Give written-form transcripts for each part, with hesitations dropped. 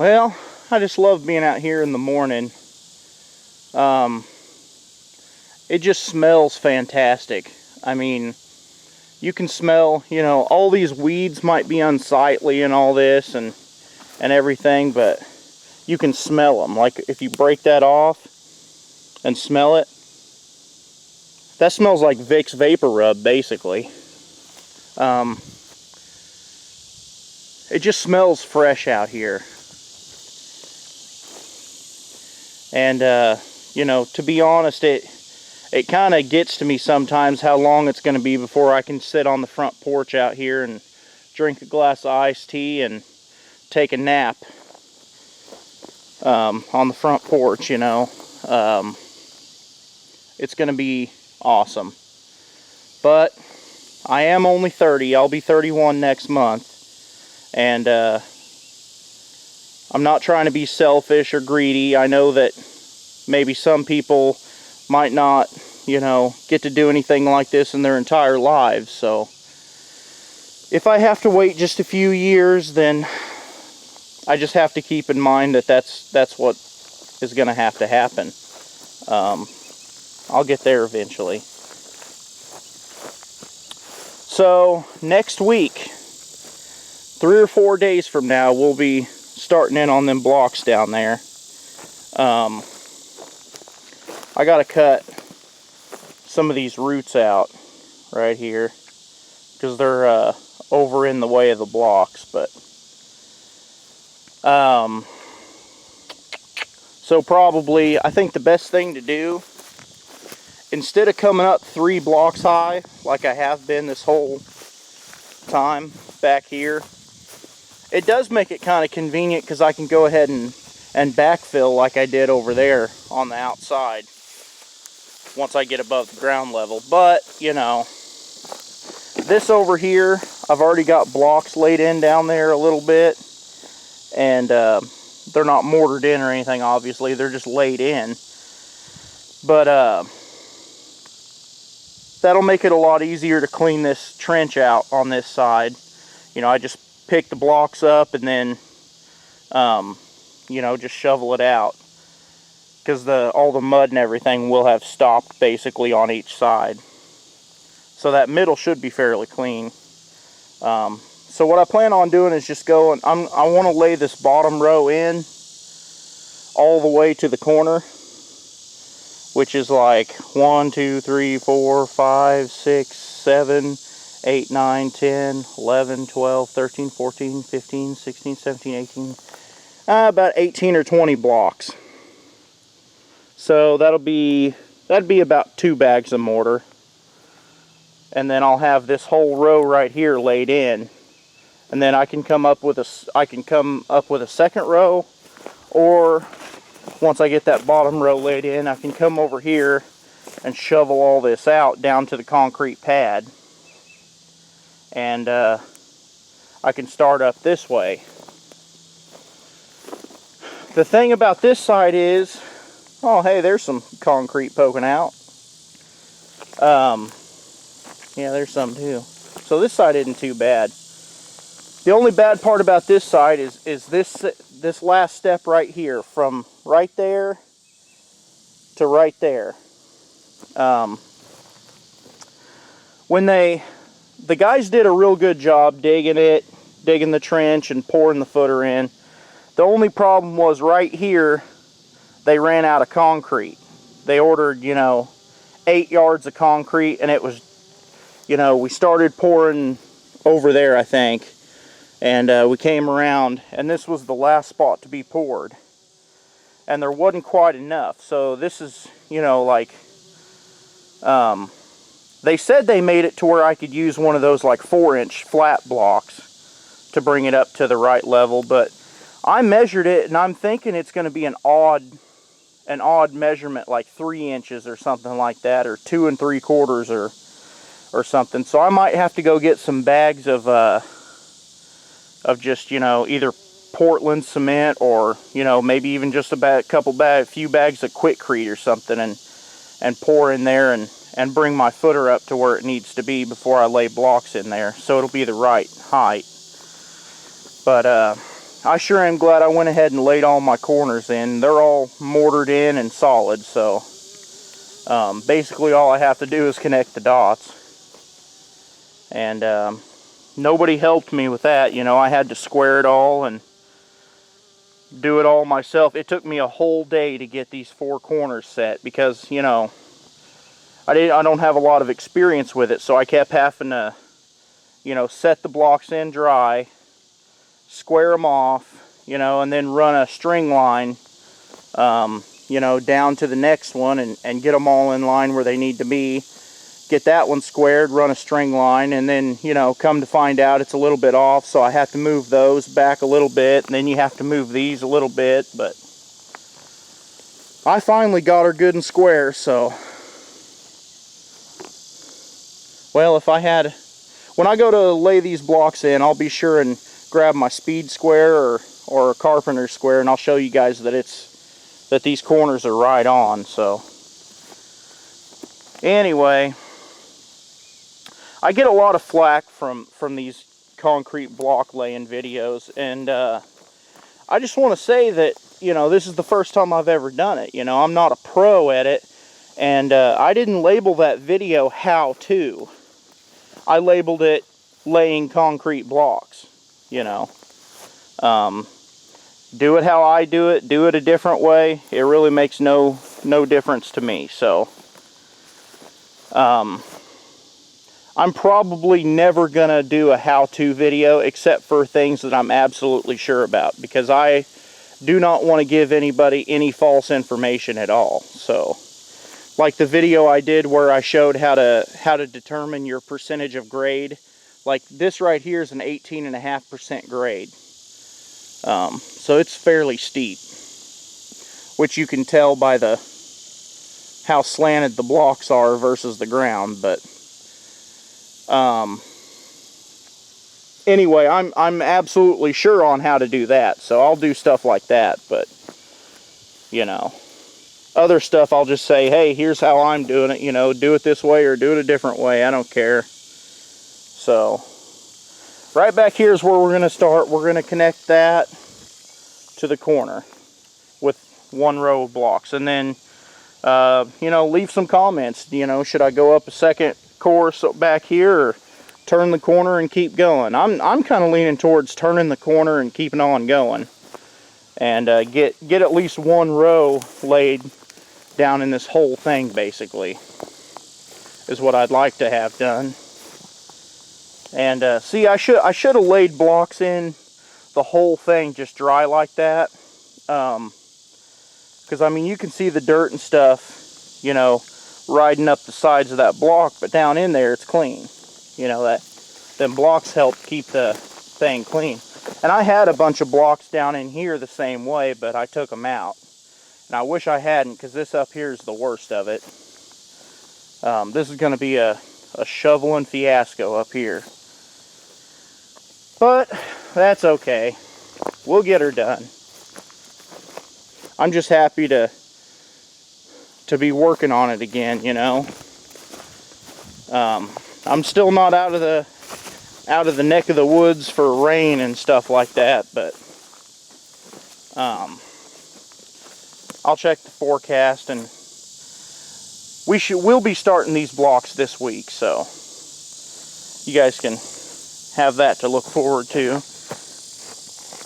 Well, I just love being out here in the morning. It just smells fantastic. I mean, you can smell, you know, all these weeds might be unsightly and all this and everything, but you can smell them. Like if you break that off and smell it, that smells like Vicks Vapor Rub, basically. It just smells fresh out here. And, you know, to be honest, it kind of gets to me sometimes how long it's going to be before I can sit on the front porch out here and drink a glass of iced tea and take a nap on the front porch, you know. It's going to be awesome. But I am only 30. I'll be 31 next month. And I'm not trying to be selfish or greedy. I know that maybe some people might not, you know, get to do anything like this in their entire lives. So if I have to wait just a few years, then I just have to keep in mind that that's what is going to have to happen. I'll get there eventually. So next week, 3 or 4 days from now, we'll be starting in on them blocks down there. I gotta cut some of these roots out right here because they're over in the way of the blocks. But so probably I think the best thing to do, instead of coming up 3 blocks high like I have been this whole time back here, it does make it kind of convenient because I can go ahead and backfill like I did over there on the outside once I get above the ground level. But, you know, this over here, I've already got blocks laid in down there a little bit, and they're not mortared in or anything, obviously. They're just laid in. But that'll make it a lot easier to clean this trench out on this side. You know, I just pick the blocks up and then you know, just shovel it out, because all the mud and everything will have stopped basically on each side, so that middle should be fairly clean. So what I plan on doing is just going, I want to lay this bottom row in all the way to the corner, which is like 1, 2, 3, 4, 5, 6, 7, 8, 9, 10, 11, 12, 13, 14, 15, 16, 17, 18, about 18 or 20 blocks. So that'd be about 2 bags of mortar. And then I'll have this whole row right here laid in. And then I can come up with a second row, or once I get that bottom row laid in, I can come over here and shovel all this out down to the concrete pad. And I can start up this way. The thing about this side is, oh hey, there's some concrete poking out. Yeah, there's some too. So this side isn't too bad. The only bad part about this side is this last step right here, from right there to right there. The guys did a real good job digging the trench and pouring the footer in. The only problem was right here, they ran out of concrete. They ordered, you know, 8 yards of concrete, and it was, you know, we started pouring over there, I think, and we came around, and this was the last spot to be poured. And there wasn't quite enough. So this is, you know, like, they said they made it to where I could use one of those like 4-inch flat blocks to bring it up to the right level, but I measured it and I'm thinking it's going to be an odd measurement, like 3 inches or something like that, or 2 3/4 or something. So I might have to go get some bags of just, you know, either Portland cement, or, you know, maybe even just a few bags of Quikrete or something, and pour in there and bring my footer up to where it needs to be before I lay blocks in there, so it'll be the right height. But I sure am glad I went ahead and laid all my corners in. They're all mortared in and solid, so basically all I have to do is connect the dots. And nobody helped me with that. You know, I had to square it all and do it all myself. It took me a whole day to get these 4 corners set because, you know, I don't have a lot of experience with it, so I kept having to, you know, set the blocks in dry, square them off, you know, and then run a string line, you know, down to the next one and get them all in line where they need to be. Get that one squared, run a string line, and then, you know, come to find out it's a little bit off, so I have to move those back a little bit, and then you have to move these a little bit, but I finally got her good and square, so, well, if I had, when I go to lay these blocks in, I'll be sure and grab my speed square or a carpenter square, and I'll show you guys that these corners are right on. So anyway, I get a lot of flack from these concrete block laying videos, and I just want to say that, you know, this is the first time I've ever done it. You know, I'm not a pro at it, and I didn't label that video how to. I labeled it laying concrete blocks, you know. Do it how I do it a different way. It really makes no difference to me. So I'm probably never gonna do a how-to video except for things that I'm absolutely sure about, because I do not want to give anybody any false information at all. So like the video I did where I showed how to determine your percentage of grade, like this right here is an 18.5% grade. So it's fairly steep, which you can tell by how slanted the blocks are versus the ground. But anyway, I'm absolutely sure on how to do that, so I'll do stuff like that. But you know, other stuff I'll just say, hey, here's how I'm doing it, you know, do it this way or do it a different way, I don't care. So right back here is where we're going to start. We're going to connect that to the corner with 1 row of blocks, and then you know, leave some comments. You know, should I go up a second course back here or turn the corner and keep going? I'm kind of leaning towards turning the corner and keeping on going, and get at least 1 row laid down in this whole thing, basically, is what I'd like to have done. And see, I should have laid blocks in the whole thing just dry like that, because I mean, you can see the dirt and stuff, you know, riding up the sides of that block, but down in there it's clean. You know, them blocks help keep the thing clean. And I had a bunch of blocks down in here the same way, but I took them out. And I wish I hadn't, because this up here is the worst of it. This is going to be a shoveling fiasco up here. But that's okay. We'll get her done. I'm just happy to be working on it again, you know. I'm still not out of the neck of the woods for rain and stuff like that, but I'll check the forecast, and we'll be starting these blocks this week, so you guys can have that to look forward to.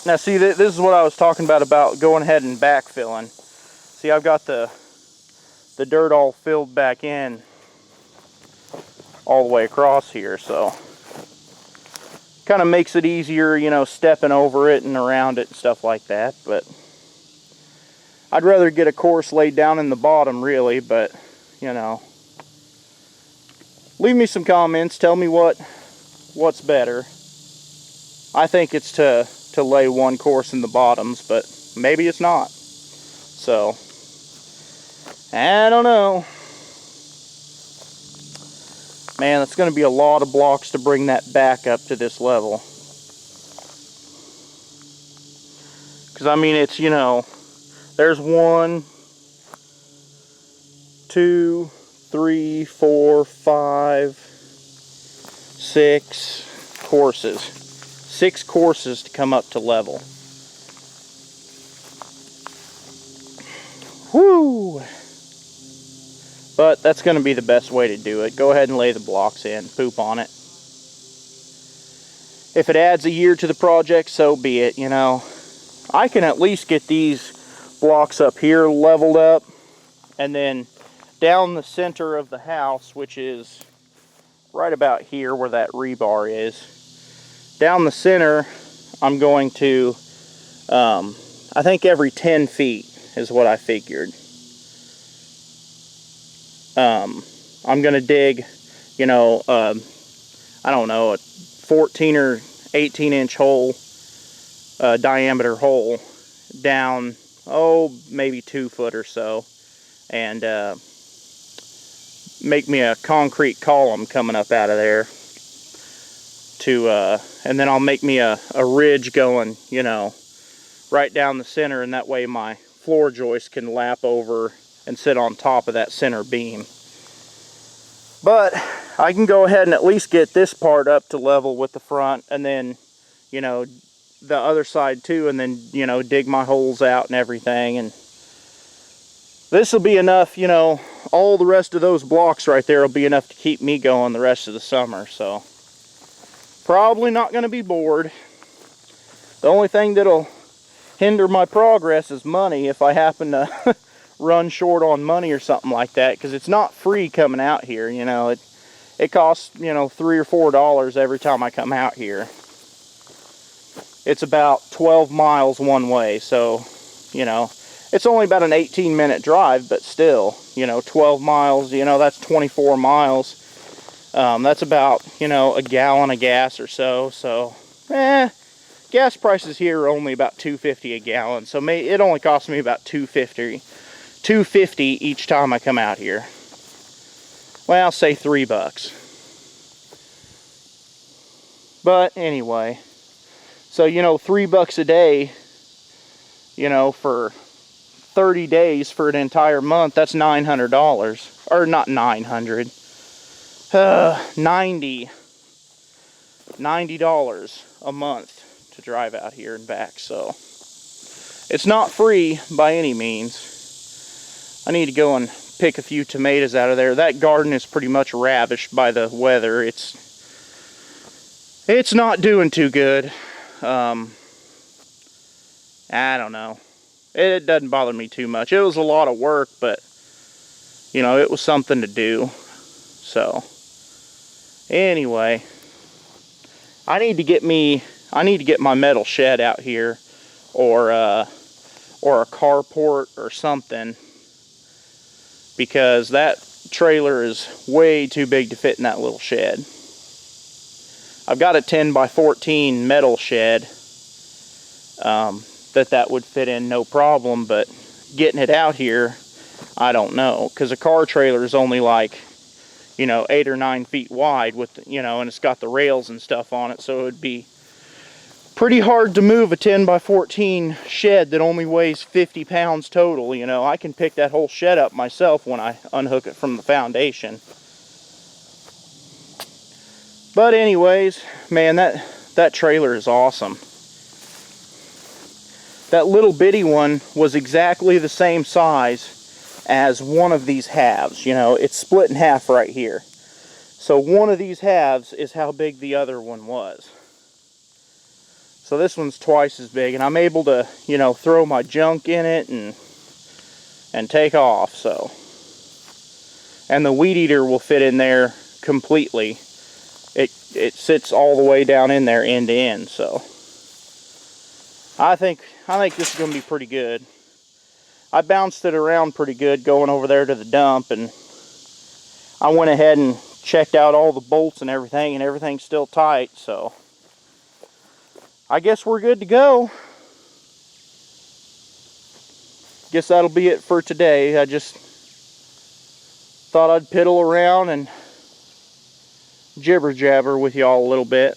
Now see, this is what I was talking about going ahead and backfilling. See, I've got the dirt all filled back in all the way across here, so kind of makes it easier, you know, stepping over it and around it and stuff like that. But I'd rather get a course laid down in the bottom, really. But you know, leave me some comments, tell me what's better. I think it's to lay 1 course in the bottoms, but maybe it's not. So I don't know. Man, it's going to be a lot of blocks to bring that back up to this level. Because I mean, it's, you know, there's 1, 2, 3, 4, 5, 6 courses. 6 courses to come up to level. But that's going to be the best way to do it. Go ahead and lay the blocks in, poop on it. If it adds a year to the project, so be it, you know. I can at least get these blocks up here leveled up, and then down the center of the house, which is right about here where that rebar is. Down the center, I'm going to, I think every 10 feet is what I figured. I'm going to dig, you know, I don't know, a 14 or 18 inch hole, diameter hole down, maybe 2 foot or so, and make me a concrete column coming up out of there to, and then I'll make me a ridge going, you know, right down the center, and that way my floor joist can lap over and sit on top of that center beam. But I can go ahead and at least get this part up to level with the front, and then, you know, the other side too, and then, you know, dig my holes out and everything. And this will be enough, you know, all the rest of those blocks right there will be enough to keep me going the rest of the summer. So probably not going to be bored. The only thing that'll hinder my progress is money, if I happen to run short on money or something like that, because it's not free coming out here. You know, it costs, you know, $3 or $4 every time I come out here. It's about 12 miles one way, so, you know, it's only about an 18-minute drive, but still, you know, 12 miles, you know, that's 24 miles. That's about, you know, a gallon of gas or so. So, gas prices here are only about $2.50 a gallon, so it only costs me about $2.50 each time I come out here. Well, I'll say $3. But anyway, so, you know, $3 a day, you know, for 30 days for an entire month, that's $900. Or not 900. $90 a month to drive out here and back. So it's not free by any means. I need to go and pick a few tomatoes out of there. That garden is pretty much ravished by the weather. It's not doing too good. I don't know. It doesn't bother me too much. It was a lot of work, but, you know, it was something to do. So anyway, I need to get my metal shed out here, or a carport or something, because that trailer is way too big to fit in that little shed. I've got a 10 by 14 metal shed that would fit in no problem, but getting it out here, I don't know, because a car trailer is only like, you know, 8 or 9 feet wide with, you know, and it's got the rails and stuff on it, so it would be pretty hard to move a 10 by 14 shed that only weighs 50 pounds total. You know, I can pick that whole shed up myself when I unhook it from the foundation. But anyways, man, that trailer is awesome. That little bitty one was exactly the same size as one of these halves. You know, it's split in half right here. So one of these halves is how big the other one was. So this one's twice as big, and I'm able to, you know, throw my junk in it and take off. So, and the weed eater will fit in there completely. It sits all the way down in there end to end. So I think this is going to be pretty good. I bounced it around pretty good going over there to the dump, and I went ahead and checked out all the bolts and everything's still tight. So I guess we're good to go. Guess that'll be it for today. I just thought I'd piddle around and jibber jabber with y'all a little bit.